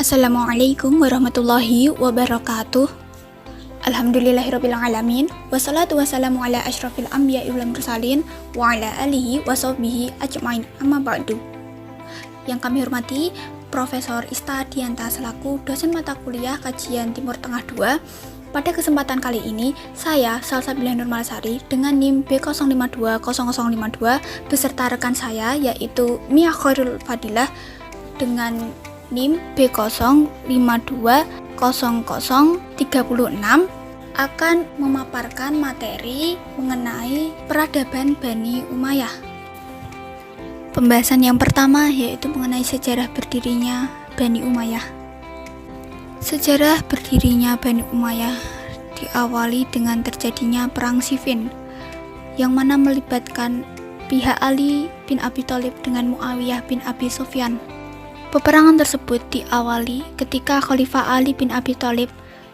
Assalamualaikum warahmatullahi wabarakatuh. Alhamdulillahirrabbilalamin. Wassalatu wassalamu ala ashrafil anbiya'i wal mursalin wa ala alihi wa sahbihi ajmain, amma ba'du. Yang kami hormati Profesor Ista Dianta selaku dosen mata kuliah kajian Timur Tengah 2. Pada kesempatan kali ini, saya Salsabila Nurmalsari dengan NIM B05200052 beserta rekan saya yaitu Mia Khairul Fadilah dengan NIM B05200036 akan memaparkan materi mengenai peradaban Bani Umayyah. Pembahasan yang pertama yaitu mengenai sejarah berdirinya Bani Umayyah. Sejarah berdirinya Bani Umayyah diawali dengan terjadinya Perang Siffin yang mana melibatkan pihak Ali bin Abi Thalib dengan Muawiyah bin Abi Sufyan. Peperangan tersebut diawali ketika Khalifah Ali bin Abi Thalib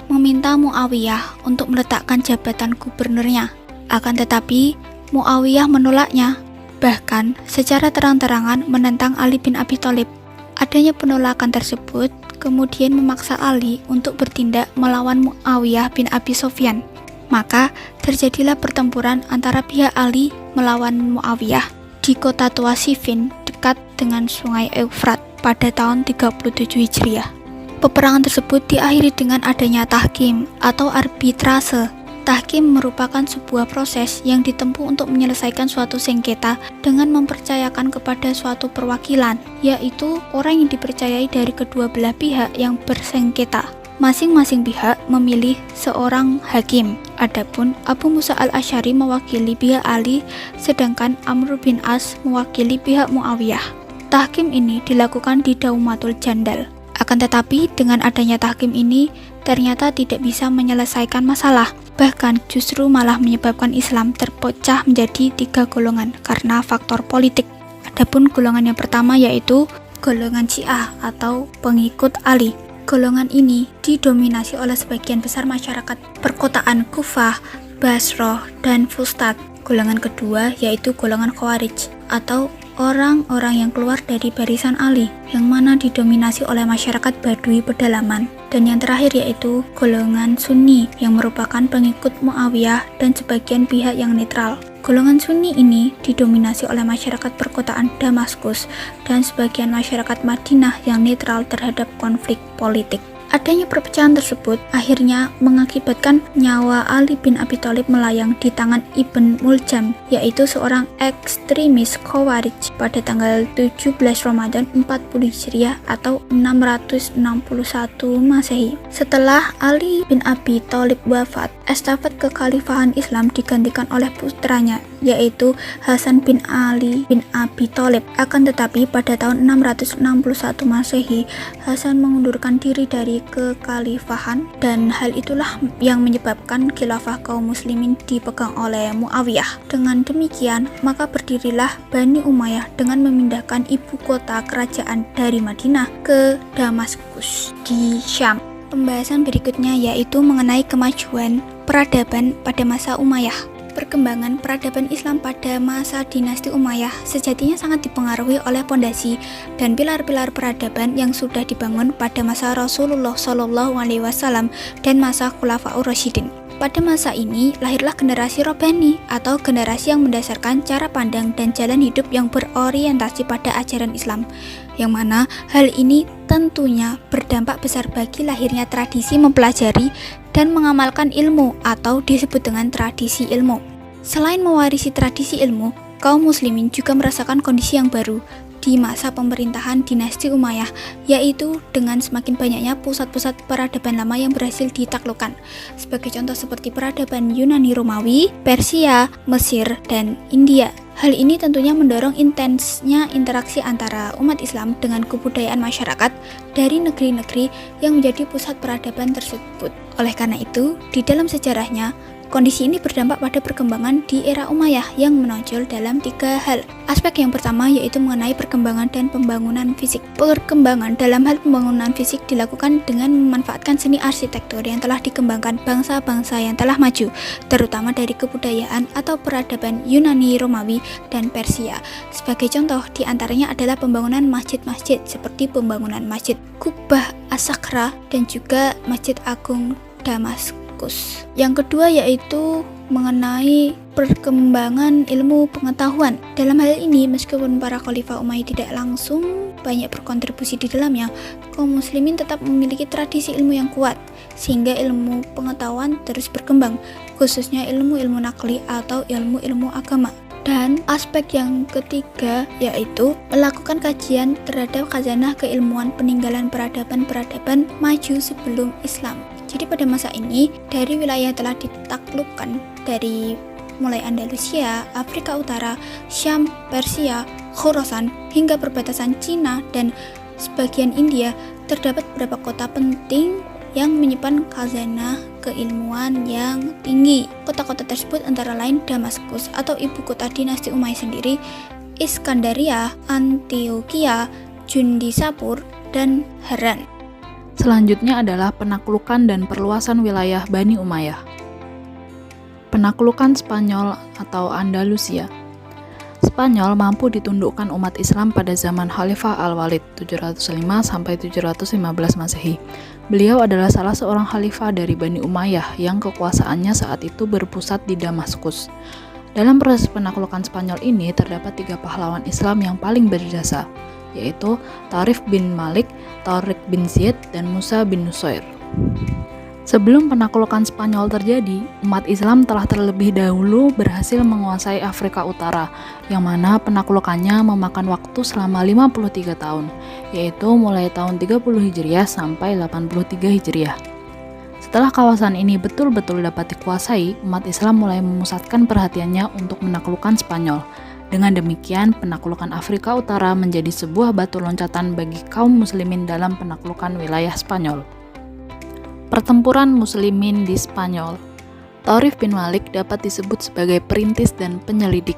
meminta Muawiyah untuk meletakkan jabatan gubernurnya. Akan tetapi, Muawiyah menolaknya, bahkan secara terang-terangan menentang Ali bin Abi Thalib. Adanya penolakan tersebut kemudian memaksa Ali untuk bertindak melawan Muawiyah bin Abi Sufyan. Maka terjadilah pertempuran antara pihak Ali melawan Muawiyah di kota tua Siffin dekat dengan sungai Eufrat pada tahun 37 Hijriah. Peperangan tersebut diakhiri dengan adanya tahkim atau arbitrase. Tahkim merupakan sebuah proses yang ditempuh untuk menyelesaikan suatu sengketa dengan mempercayakan kepada suatu perwakilan, yaitu orang yang dipercayai dari kedua belah pihak yang bersengketa. Masing-masing pihak memilih seorang hakim. Adapun Abu Musa al-Asy'ari mewakili pihak Ali, sedangkan Amr bin As mewakili pihak Muawiyah. Tahkim ini dilakukan di Daumatul Jandal. Akan tetapi dengan adanya tahkim ini ternyata tidak bisa menyelesaikan masalah, bahkan justru malah menyebabkan Islam terpecah menjadi 3 golongan karena faktor politik. Adapun golongan yang pertama yaitu golongan Syiah atau pengikut Ali. Golongan ini didominasi oleh sebagian besar masyarakat perkotaan Kufah, Basrah, dan Fustat. Golongan kedua yaitu golongan Khawarij atau orang-orang yang keluar dari barisan Ali, yang mana didominasi oleh masyarakat Badui pedalaman. Dan yang terakhir yaitu golongan Sunni yang merupakan pengikut Muawiyah dan sebagian pihak yang netral. Golongan Sunni ini didominasi oleh masyarakat perkotaan Damaskus dan sebagian masyarakat Madinah yang netral terhadap konflik politik. Adanya perpecahan tersebut akhirnya mengakibatkan nyawa Ali bin Abi Thalib melayang di tangan Ibn Muljam, yaitu seorang ekstremis Khawarij pada tanggal 17 Ramadan 40 Hijriah atau 661 Masehi. Setelah Ali bin Abi Thalib wafat, estafet kekhalifahan Islam digantikan oleh putranya, yaitu Hasan bin Ali bin Abi Thalib. Akan tetapi pada tahun 661 Masehi, Hasan mengundurkan diri dari kekhalifahan, dan hal itulah yang menyebabkan khilafah kaum muslimin dipegang oleh Muawiyah. Dengan demikian, maka berdirilah Bani Umayyah dengan memindahkan ibu kota kerajaan dari Madinah ke Damaskus di Syam. Pembahasan berikutnya yaitu mengenai kemajuan peradaban pada masa Umayyah. Perkembangan peradaban Islam pada masa dinasti Umayyah sejatinya sangat dipengaruhi oleh pondasi dan pilar-pilar peradaban yang sudah dibangun pada masa Rasulullah SAW dan masa Khulafaur Rasyidin. Pada masa ini lahirlah generasi Rabbani atau generasi yang mendasarkan cara pandang dan jalan hidup yang berorientasi pada ajaran Islam, yang mana hal ini tentunya berdampak besar bagi lahirnya tradisi mempelajari dan mengamalkan ilmu atau disebut dengan tradisi ilmu. Selain mewarisi tradisi ilmu, kaum muslimin juga merasakan kondisi yang baru di masa pemerintahan dinasti Umayyah, yaitu dengan semakin banyaknya pusat-pusat peradaban lama yang berhasil ditaklukkan. Sebagai contoh seperti peradaban Yunani Romawi, Persia, Mesir, dan India. Hal ini tentunya mendorong intensnya interaksi antara umat Islam dengan kebudayaan masyarakat dari negeri-negeri yang menjadi pusat peradaban tersebut. Oleh karena itu, di dalam sejarahnya, Kondisi ini berdampak pada perkembangan di era Umayyah yang menonjol dalam 3 hal. Aspek yang pertama yaitu mengenai perkembangan dan pembangunan fisik. Perkembangan dalam hal pembangunan fisik dilakukan dengan memanfaatkan seni arsitektur yang telah dikembangkan bangsa-bangsa yang telah maju, terutama dari kebudayaan atau peradaban Yunani, Romawi, dan Persia. Sebagai contoh, di antaranya adalah pembangunan masjid-masjid seperti pembangunan Masjid Kubah As-Sakra dan juga Masjid Agung Damaskus. Yang kedua yaitu mengenai perkembangan ilmu pengetahuan. Dalam hal ini, meskipun para khalifah Umayyad tidak langsung banyak berkontribusi di dalamnya, kaum muslimin tetap memiliki tradisi ilmu yang kuat, sehingga ilmu pengetahuan terus berkembang, khususnya ilmu-ilmu nakli atau ilmu-ilmu agama. Dan aspek yang ketiga yaitu melakukan kajian terhadap khazanah keilmuan peninggalan peradaban-peradaban maju sebelum Islam. Jadi pada masa ini, dari wilayah telah ditaklukkan dari mulai Andalusia, Afrika Utara, Syam, Persia, Khorasan, hingga perbatasan Cina dan sebagian India, terdapat beberapa kota penting yang menyimpan khazanah keilmuan yang tinggi. Kota-kota tersebut antara lain Damaskus atau ibu kota dinasti Umayyad sendiri, Iskandaria, Antioquia, Jundisapur, dan Haran. Selanjutnya adalah penaklukan dan perluasan wilayah Bani Umayyah. Penaklukan Spanyol atau Andalusia. Spanyol mampu ditundukkan umat Islam pada zaman Khalifah Al-Walid 705 sampai 715 Masehi. Beliau adalah salah seorang khalifah dari Bani Umayyah yang kekuasaannya saat itu berpusat di Damaskus. Dalam proses penaklukan Spanyol ini terdapat 3 pahlawan Islam yang paling berjasa, yaitu Tharif bin Malik, Tariq bin Ziyad, dan Musa bin Nusair. Sebelum penaklukan Spanyol terjadi, umat Islam telah terlebih dahulu berhasil menguasai Afrika Utara, yang mana penaklukannya memakan waktu selama 53 tahun, yaitu mulai tahun 30 Hijriah sampai 83 Hijriah. Setelah kawasan ini betul-betul dapat dikuasai, umat Islam mulai memusatkan perhatiannya untuk menaklukkan Spanyol. Dengan demikian, penaklukan Afrika Utara menjadi sebuah batu loncatan bagi kaum muslimin dalam penaklukan wilayah Spanyol. Pertempuran muslimin di Spanyol. Tharif bin Malik dapat disebut sebagai perintis dan penyelidik.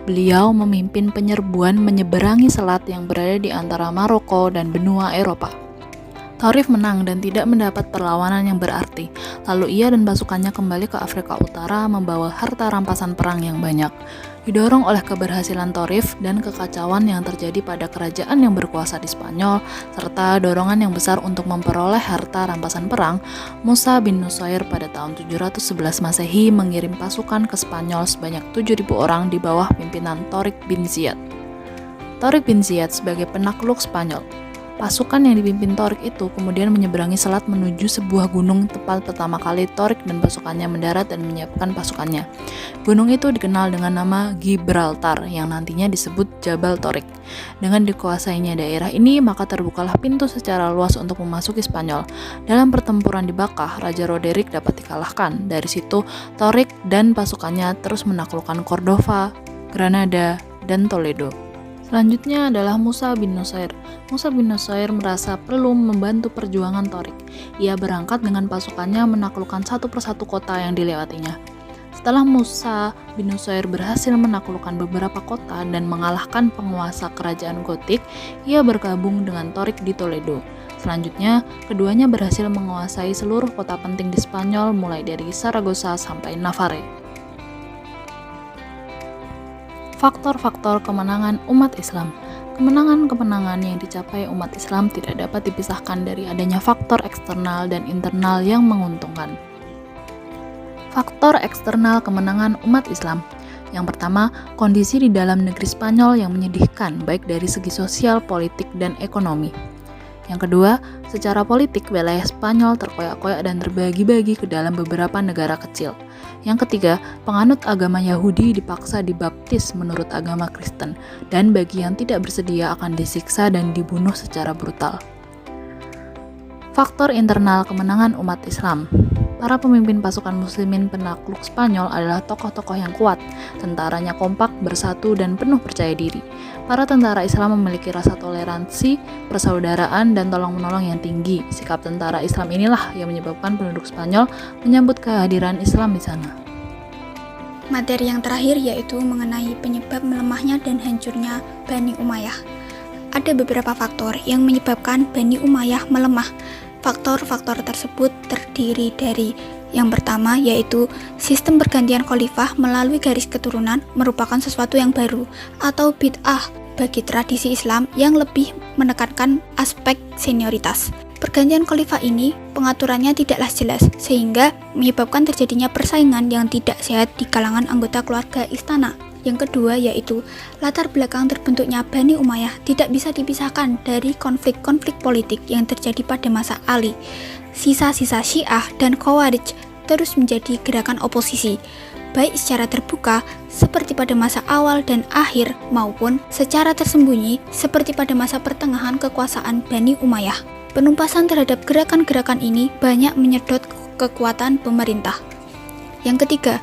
Beliau memimpin penyerbuan menyeberangi selat yang berada di antara Maroko dan benua Eropa. Tharif menang dan tidak mendapat perlawanan yang berarti. Lalu ia dan pasukannya kembali ke Afrika Utara membawa harta rampasan perang yang banyak. Didorong oleh keberhasilan Tharif dan kekacauan yang terjadi pada kerajaan yang berkuasa di Spanyol, serta dorongan yang besar untuk memperoleh harta rampasan perang, Musa bin Nusair pada tahun 711 Masehi mengirim pasukan ke Spanyol sebanyak 7.000 orang di bawah pimpinan Tariq bin Ziyad. Tariq bin Ziyad sebagai penakluk Spanyol. Pasukan yang dipimpin Tariq itu kemudian menyeberangi selat menuju sebuah gunung tempat pertama kali Tariq dan pasukannya mendarat dan menyiapkan pasukannya. Gunung itu dikenal dengan nama Gibraltar yang nantinya disebut Jabal Tariq. Dengan dikuasainya daerah ini, maka terbukalah pintu secara luas untuk memasuki Spanyol. Dalam pertempuran di Bakah, Raja Roderick dapat dikalahkan. Dari situ, Tariq dan pasukannya terus menaklukkan Cordova, Granada, dan Toledo. Selanjutnya adalah Musa bin Nusair. Musa bin Nusair merasa perlu membantu perjuangan Tariq. Ia berangkat dengan pasukannya menaklukkan satu persatu kota yang dilewatinya. Setelah Musa bin Nusair berhasil menaklukkan beberapa kota dan mengalahkan penguasa kerajaan Gotik, ia bergabung dengan Tariq di Toledo. Selanjutnya, keduanya berhasil menguasai seluruh kota penting di Spanyol mulai dari Saragossa sampai Navarre. Faktor-faktor kemenangan umat Islam. Kemenangan-kemenangan yang dicapai umat Islam tidak dapat dipisahkan dari adanya faktor eksternal dan internal yang menguntungkan. Faktor eksternal kemenangan umat Islam. Yang pertama, kondisi di dalam negeri Spanyol yang menyedihkan baik dari segi sosial, politik, dan ekonomi. Yang kedua, secara politik wilayah Spanyol terkoyak-koyak dan terbagi-bagi ke dalam beberapa negara kecil. Yang ketiga, penganut agama Yahudi dipaksa dibaptis menurut agama Kristen, dan bagi yang tidak bersedia akan disiksa dan dibunuh secara brutal. Faktor internal kemenangan umat Islam. Para pemimpin pasukan muslimin penakluk Spanyol adalah tokoh-tokoh yang kuat, tentaranya kompak, bersatu, dan penuh percaya diri. Para tentara Islam memiliki rasa toleransi, persaudaraan, dan tolong-menolong yang tinggi. Sikap tentara Islam inilah yang menyebabkan penduduk Spanyol menyambut kehadiran Islam di sana. Materi yang terakhir yaitu mengenai penyebab melemahnya dan hancurnya Bani Umayyah. Ada beberapa faktor yang menyebabkan Bani Umayyah melemah. Faktor-faktor tersebut terdiri dari yang pertama yaitu sistem pergantian khalifah melalui garis keturunan merupakan sesuatu yang baru atau bid'ah bagi tradisi Islam yang lebih menekankan aspek senioritas. Pergantian khalifah ini pengaturannya tidaklah jelas sehingga menyebabkan terjadinya persaingan yang tidak sehat di kalangan anggota keluarga istana. Yang kedua yaitu latar belakang terbentuknya Bani Umayyah tidak bisa dipisahkan dari konflik-konflik politik yang terjadi pada masa Ali. Sisa-sisa Syiah dan Khawarij terus menjadi gerakan oposisi, baik secara terbuka seperti pada masa awal dan akhir maupun secara tersembunyi seperti pada masa pertengahan kekuasaan Bani Umayyah. Penumpasan terhadap gerakan-gerakan ini banyak menyedot kekuatan pemerintah. Yang ketiga,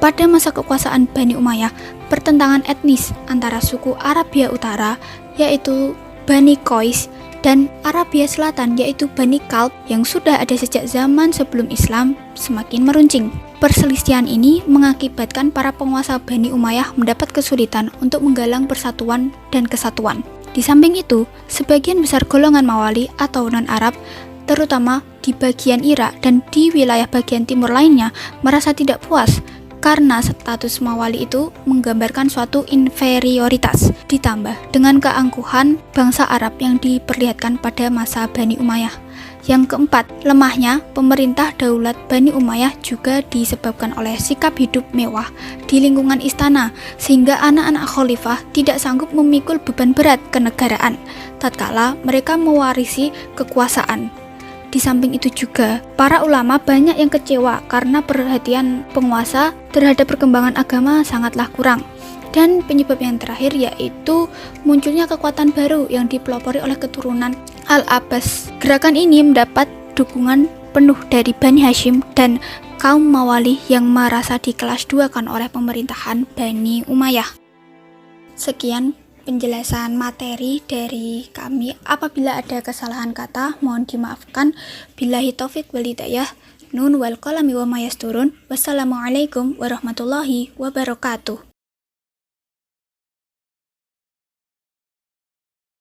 pada masa kekuasaan Bani Umayyah, pertentangan etnis antara suku Arabia Utara yaitu Bani Qais dan Arabia Selatan yaitu Bani Kalb yang sudah ada sejak zaman sebelum Islam semakin meruncing. Perselisihan ini mengakibatkan para penguasa Bani Umayyah mendapat kesulitan untuk menggalang persatuan dan kesatuan. Di samping itu, sebagian besar golongan Mawali atau non-Arab, terutama di bagian Irak dan di wilayah bagian timur lainnya, merasa tidak puas karena status Mawali itu menggambarkan suatu inferioritas, ditambah dengan keangkuhan bangsa Arab yang diperlihatkan pada masa Bani Umayyah. Yang keempat, lemahnya pemerintah daulat Bani Umayyah juga disebabkan oleh sikap hidup mewah di lingkungan istana, sehingga anak-anak khalifah tidak sanggup memikul beban berat kenegaraan tatkala mereka mewarisi kekuasaan. Di samping itu juga, para ulama banyak yang kecewa karena perhatian penguasa terhadap perkembangan agama sangatlah kurang. Dan penyebab yang terakhir yaitu munculnya kekuatan baru yang dipelopori oleh keturunan Al-Abbas. Gerakan ini mendapat dukungan penuh dari Bani Hashim dan kaum Mawali yang merasa dikelas duakan oleh pemerintahan Bani Umayyah. Sekian penjelasan materi dari kami. Apabila ada kesalahan kata, mohon dimaafkan. Billahi taufik wal hidayah. Nun wal qalami wa ma yasturun. Wassalamualaikum warahmatullahi wabarakatuh.